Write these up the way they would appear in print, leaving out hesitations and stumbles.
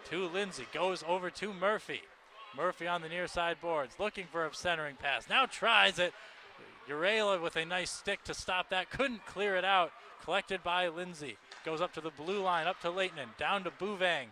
to Lindsay, goes over to Murphy. Murphy on the near side boards, looking for a centering pass. Now tries it. Urela with a nice stick to stop that. Couldn't clear it out. Collected by Lindsay. Goes up to the blue line, up to Leighton, down to Bouvang.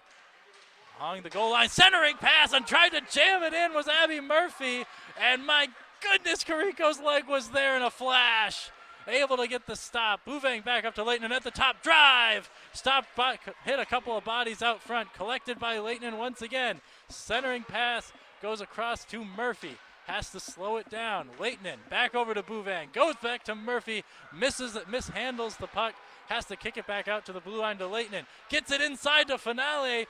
Along the goal line, centering pass, and tried to jam it in was Abby Murphy. And my goodness, Carrico's leg was there in a flash. Able to get the stop. Bouvang back up to Leighton at the top. Drive! Stopped by, hit a couple of bodies out front. Collected by Leighton once again. Centering pass goes across to Murphy. Has to slow it down. Leighton back over to Bouvang. Goes back to Murphy. Mishandles the puck. Has to kick it back out to the blue line to Leighton. Gets it inside to Finale.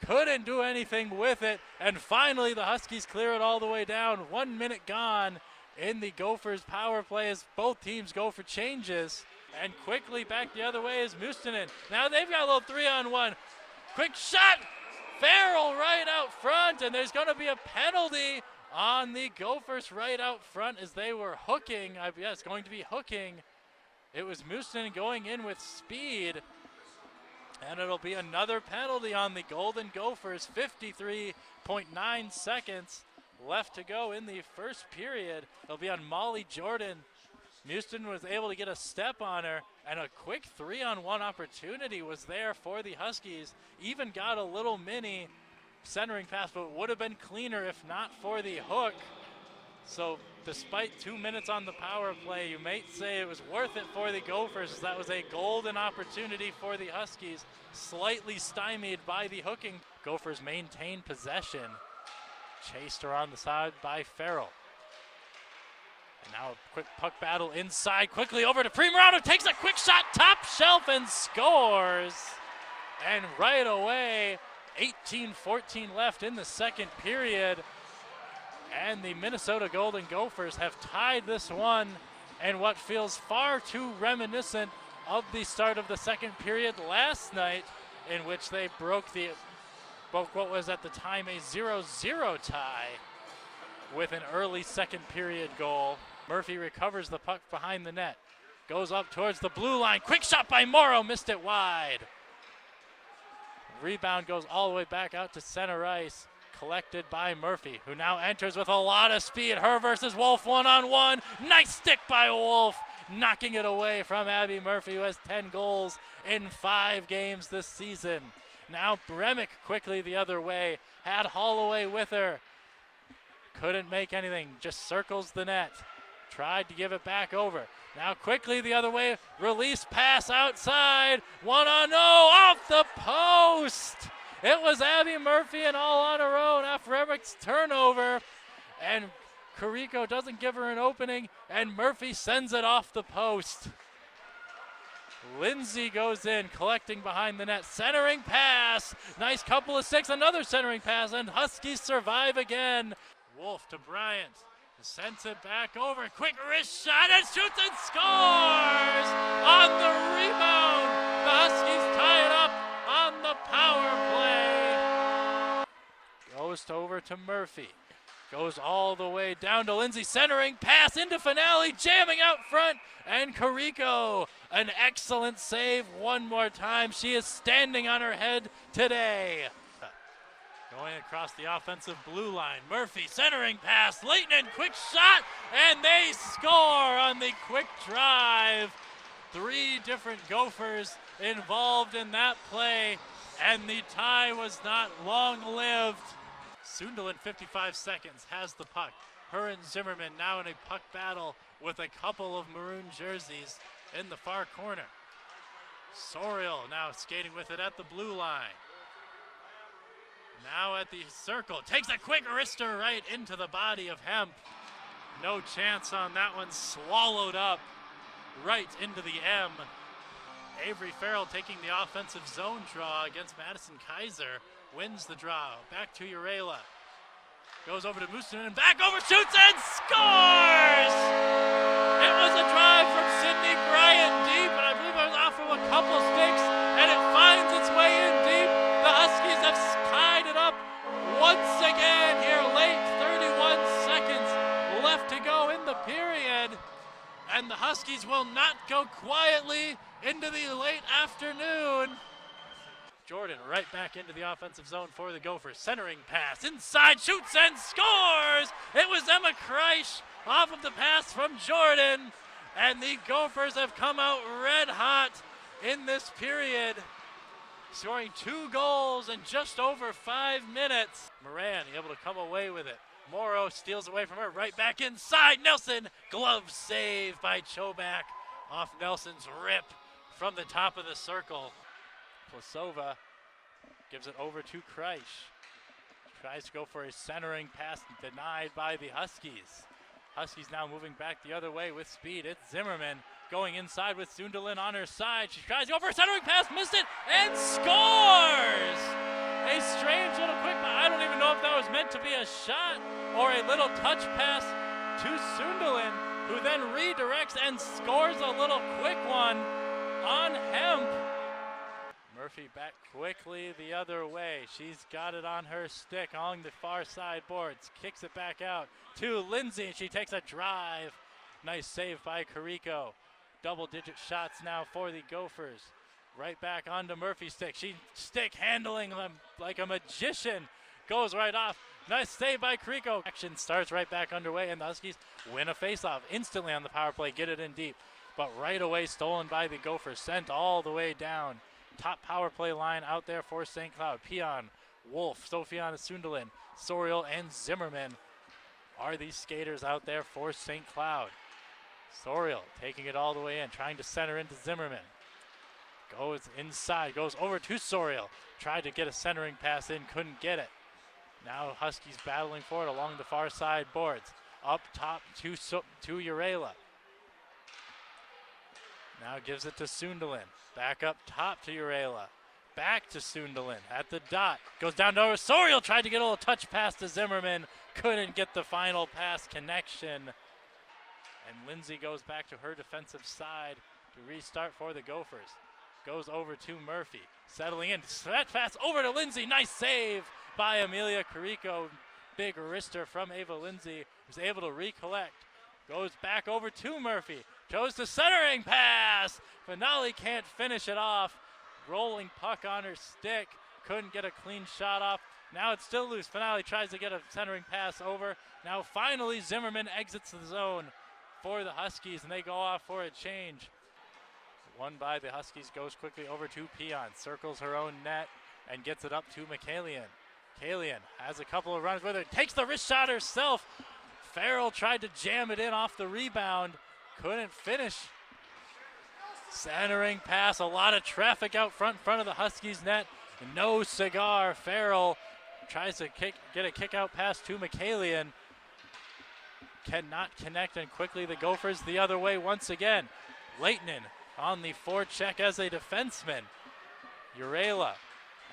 Couldn't do anything with it. And finally the Huskies clear it all the way down. 1 minute gone in the Gophers power play as both teams go for changes. And quickly back the other way is Mustonen. Now they've got a little 3-on-1. Quick shot. Farrell right out front. And there's going to be a penalty on the Gophers right out front as they were hooking. Yes, going to be hooking. It was Mustonen going in with speed. And it'll be another penalty on the Golden Gophers. 53.9 seconds left to go in the first period. It'll be on Molly Jordan. Mustonen was able to get a step on her, and a quick 3-on-1 opportunity was there for the Huskies. Even got a little mini centering pass, but would have been cleaner if not for the hook. So despite 2 minutes on the power play, you might say it was worth it for the Gophers, as that was a golden opportunity for the Huskies, slightly stymied by the hooking. Gophers maintain possession. Chased around the side by Farrell. And now a quick puck battle inside, quickly over to Primorano, takes a quick shot, top shelf, and scores. And right away, 18-14 left in the second period. And the Minnesota Golden Gophers have tied this one in what feels far too reminiscent of the start of the second period last night, in which they broke what was at the time a 0-0 tie with an early second period goal. Murphy recovers the puck behind the net. Goes up towards the blue line. Quick shot by Morrow, missed it wide. Rebound goes all the way back out to center ice. Collected by Murphy, who now enters with a lot of speed. Her versus Wolf 1-on-1. Nice stick by Wolf, knocking it away from Abby Murphy, who has 10 goals in 5 games this season. Now Bremick quickly the other way. Had Holloway with her. Couldn't make anything, just circles the net. Tried to give it back over. Now quickly the other way. Release pass outside. 1-on-0 off the post. It was Abby Murphy and all on her own after Bremick's turnover. And Carrico doesn't give her an opening, and Murphy sends it off the post. Lindsay goes in, collecting behind the net. Centering pass. Nice couple of sticks. Another centering pass, and Huskies survive again. Wolf to Bryant. Sends it back over. Quick wrist shot and shoots and scores on the rebound. The Huskies tie it up on the power play. Goes over to Murphy. Goes all the way down to Lindsay. Centering pass into Finale. Jamming out front. And Carrico, an excellent save one more time. She is standing on her head today. Going across the offensive blue line. Murphy centering pass. Leighton, quick shot. And they score on the quick drive. 3 different Gophers involved in that play, and the tie was not long-lived. Sunderland, 55 seconds, has the puck. Her and Zimmerman now in a puck battle with a couple of maroon jerseys in the far corner. Soriel now skating with it at the blue line. Now at the circle, takes a quick wrister right into the body of Hemp. No chance on that one, swallowed up right into the M. Avery Farrell taking the offensive zone draw against Madison Kaiser, wins the draw. Back to Urela. Goes over to Mustonen and back over, shoots and scores! It was a drive from Sydney Bryant deep, and I believe it was off of a couple sticks, and it finds its way in deep. The Huskies have tied it up once again here late, 31 seconds left to go in the period. And the Huskies will not go quietly into the late afternoon. Jordan right back into the offensive zone for the Gophers. Centering pass, inside, shoots and scores! It was Emma Kreisch off of the pass from Jordan, and the Gophers have come out red hot in this period, scoring 2 goals in just over 5 minutes. Moran able to come away with it. Morrow steals away from her, right back inside. Nelson, glove save by Choback off Nelson's rip from the top of the circle. Plasova gives it over to Kreisch. Tries to go for a centering pass, denied by the Huskies. Huskies now moving back the other way with speed. It's Zimmerman going inside with Sunderland on her side. She tries to go for a centering pass, missed it, and scores! A strange little quick, I don't even know if that was meant to be a shot or a little touch pass to Sunderland, who then redirects and scores a little quick one on Hemp. Murphy back quickly the other way. She's got it on her stick along the far side boards. Kicks it back out to Lindsay. She takes a drive. Nice save by Carrico. Double-digit shots now for the Gophers. Right back onto Murphy's stick. She stick handling them like a magician. Goes right off. Nice save by Carrico. Action starts right back underway, and the Huskies win a faceoff instantly on the power play. Get it in deep. But right away stolen by the Gophers. Sent all the way down. Top power play line out there for St. Cloud. Peon, Wolf, Sophiana Sunderland, Soriel, and Zimmerman are these skaters out there for St. Cloud. Soriel taking it all the way in, trying to center into Zimmerman. Goes inside, goes over to Soriel. Tried to get a centering pass in, couldn't get it. Now Huskies battling for it along the far side boards. Up top to Urela. Now gives it to Sunderland. Back up top to Urela. Back to Sunderland at the dot. Goes down to Soriel. Tried to get a little touch pass to Zimmerman. Couldn't get the final pass connection. And Lindsay goes back to her defensive side to restart for the Gophers. Goes over to Murphy. Settling in. That pass over to Lindsay. Nice save by Amelia Carrico. Big wrister from Ava Lindsay, who's able to recollect. Goes back over to Murphy. Goes to centering pass. Finale can't finish it off. Rolling puck on her stick. Couldn't get a clean shot off. Now it's still loose. Finale tries to get a centering pass over. Now finally Zimmerman exits the zone for the Huskies, and they go off for a change. One by the Huskies goes quickly over to Peon. Circles her own net and gets it up to McCallion. Kalian has a couple of runs with her. Takes the wrist shot herself. Farrell tried to jam it in off the rebound. Couldn't finish. Centering pass. A lot of traffic out front of the Huskies net. No cigar. Farrell tries to get a kick out pass to McCallion. Cannot connect, and quickly the Gophers the other way once again. Leitinen on the forecheck as a defenseman. Urela.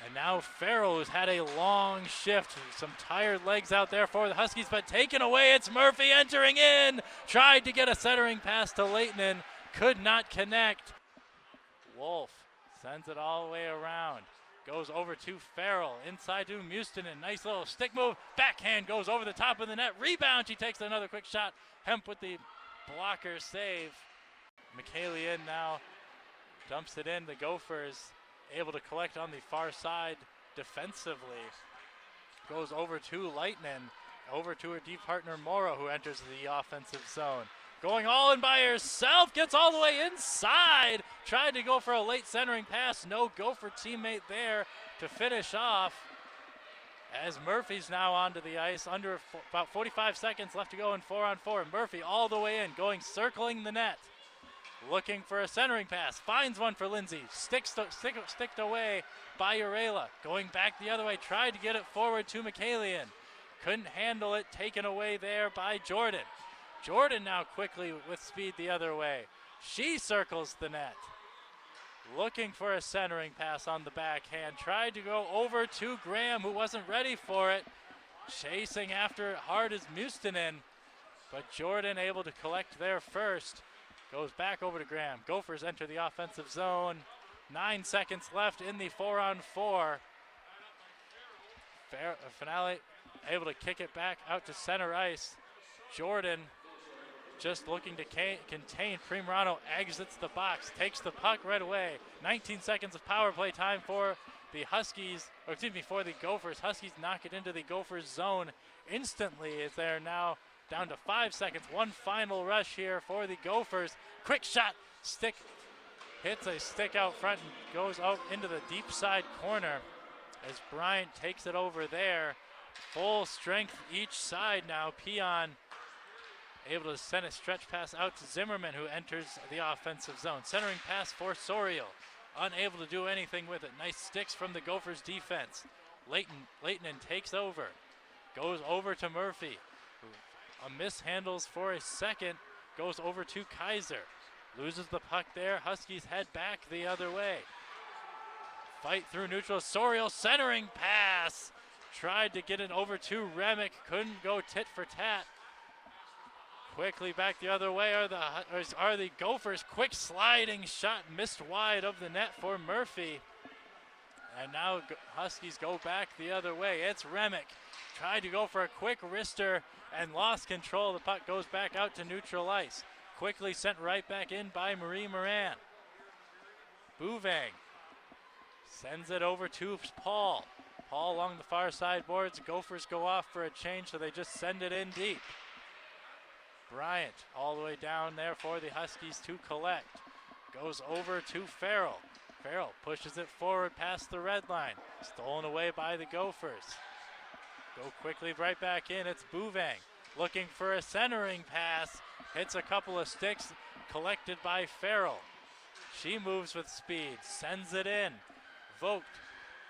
And now Farrell, who's had a long shift. Some tired legs out there for the Huskies, but taken away. It's Murphy entering in. Tried to get a centering pass to Leitinen. Could not connect. Wolf sends it all the way around. Goes over to Farrell. Inside to Mustonen. Nice little stick move. Backhand goes over the top of the net. Rebound. She takes another quick shot. Hemp with the blocker save. McCallion now dumps it in. The Gophers able to collect on the far side defensively. Goes over to Leitinen. Over to her deep partner Morrow, who enters the offensive zone. Going all in by herself, gets all the way inside. Tried to go for a late centering pass. No Gopher teammate there to finish off. As Murphy's now onto the ice, under about 45 seconds left to go in 4-on-4. Murphy all the way in, circling the net. Looking for a centering pass, finds one for Lindsay. Sticked away by Urela. Going back the other way, tried to get it forward to McCallion. Couldn't handle it, taken away there by Jordan. Jordan now quickly with speed the other way. She circles the net. Looking for a centering pass on the backhand. Tried to go over to Graham, who wasn't ready for it. Chasing after it hard as Mustonen, but Jordan able to collect there first. Goes back over to Graham. Gophers enter the offensive zone. 9 seconds left in the 4-on-4. Finale able to kick it back out to center ice. Jordan just looking to contain. Primrano exits the box, takes the puck right away. 19 seconds of power play time for the Huskies, or excuse me, for the Gophers. Huskies knock it into the Gophers zone instantly as they're now down to 5 seconds. One final rush here for the Gophers. Quick shot, stick, hits a stick out front and goes out into the deep side corner as Bryant takes it over there. Full strength each side now. Peon able to send a stretch pass out to Zimmerman, who enters the offensive zone. Centering pass for Sorial. Unable to do anything with it. Nice sticks from the Gophers defense. Leighton takes over. Goes over to Murphy. A mishandles for a second. Goes over to Kaiser. Loses the puck there. Huskies head back the other way. Fight through neutral. Sorial centering pass. Tried to get it over to Remick. Couldn't go tit for tat. Quickly back the other way are the Gophers. Quick sliding shot missed wide of the net for Murphy. And now Huskies go back the other way. It's Remick. Tried to go for a quick wrister and lost control. The puck goes back out to neutral ice. Quickly sent right back in by Marie Moran. Bouvang sends it over to Paul. Paul along the far side boards. Gophers go off for a change, so they just send it in deep. Bryant all the way down there for the Huskies to collect. Goes over to Farrell. Farrell pushes it forward past the red line. Stolen away by the Gophers. Go quickly right back in. It's Bouvang looking for a centering pass. Hits a couple of sticks, collected by Farrell. She moves with speed, sends it in. Vogt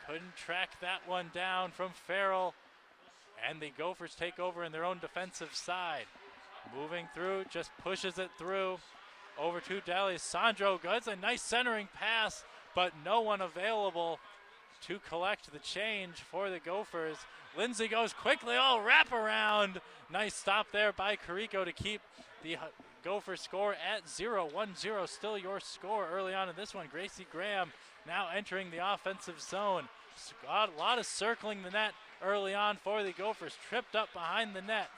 couldn't track that one down from Farrell. And the Gophers take over in their own defensive side. Moving through, just pushes it through. Over to D'Alessandro. That's a nice centering pass, but no one available to collect the change for the Gophers. Lindsay goes quickly, all wrap around. Nice stop there by Carrico to keep the Gophers score at 0-1-0. Still your score early on in this one. Gracie Graham now entering the offensive zone. A lot of circling the net early on for the Gophers. Tripped up behind the net.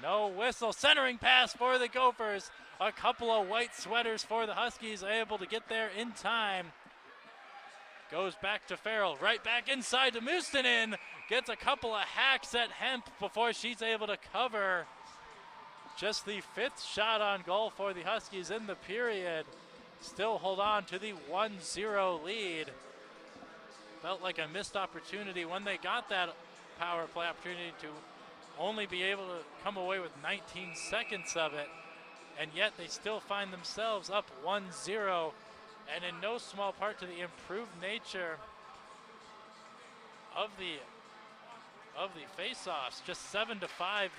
No whistle. Centering pass for the Gophers. A couple of white sweaters for the Huskies, able to get there in time. Goes back to Farrell. Right back inside to Mustonen. Gets a couple of hacks at Hemp before she's able to cover. Just the 5th shot on goal for the Huskies in the period. Still hold on to the 1-0 lead. Felt like a missed opportunity when they got that power play opportunity to only be able to come away with 19 seconds of it, and yet they still find themselves up 1-0, and in no small part to the improved nature of the face-offs. Just 7-5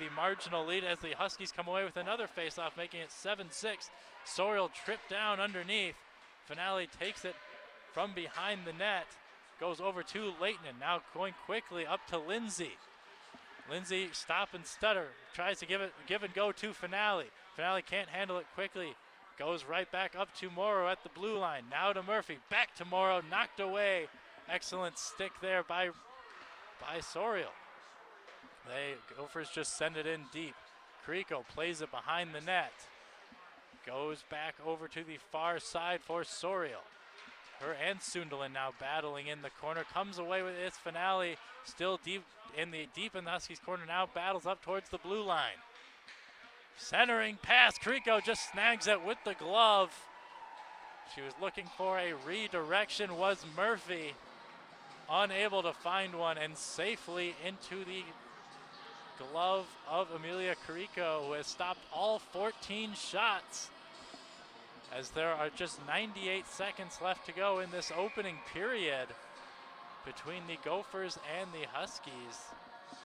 the marginal lead as the Huskies come away with another face-off, making it 7-6. Sorial tripped down underneath. Finale takes it from behind the net, goes over to Leighton, and now going quickly up to Lindsay. Lindsay stop and stutter, tries to give and go to Finale. Finale can't handle it quickly. Goes right back up to Morrow at the blue line. Now to Murphy, back to Morrow, knocked away. Excellent stick there by Sorial. The Gophers just send it in deep. Carrico plays it behind the net. Goes back over to the far side for Sorial. Her and Sunderland now battling in the corner. Comes away with its Finale, still deep in the Huskies corner, now battles up towards the blue line. Centering pass, Carrico just snags it with the glove. She was looking for a redirection, was Murphy. Unable to find one, and safely into the glove of Amelia Carrico, who has stopped all 14 shots, as there are just 98 seconds left to go in this opening period between the Gophers and the Huskies.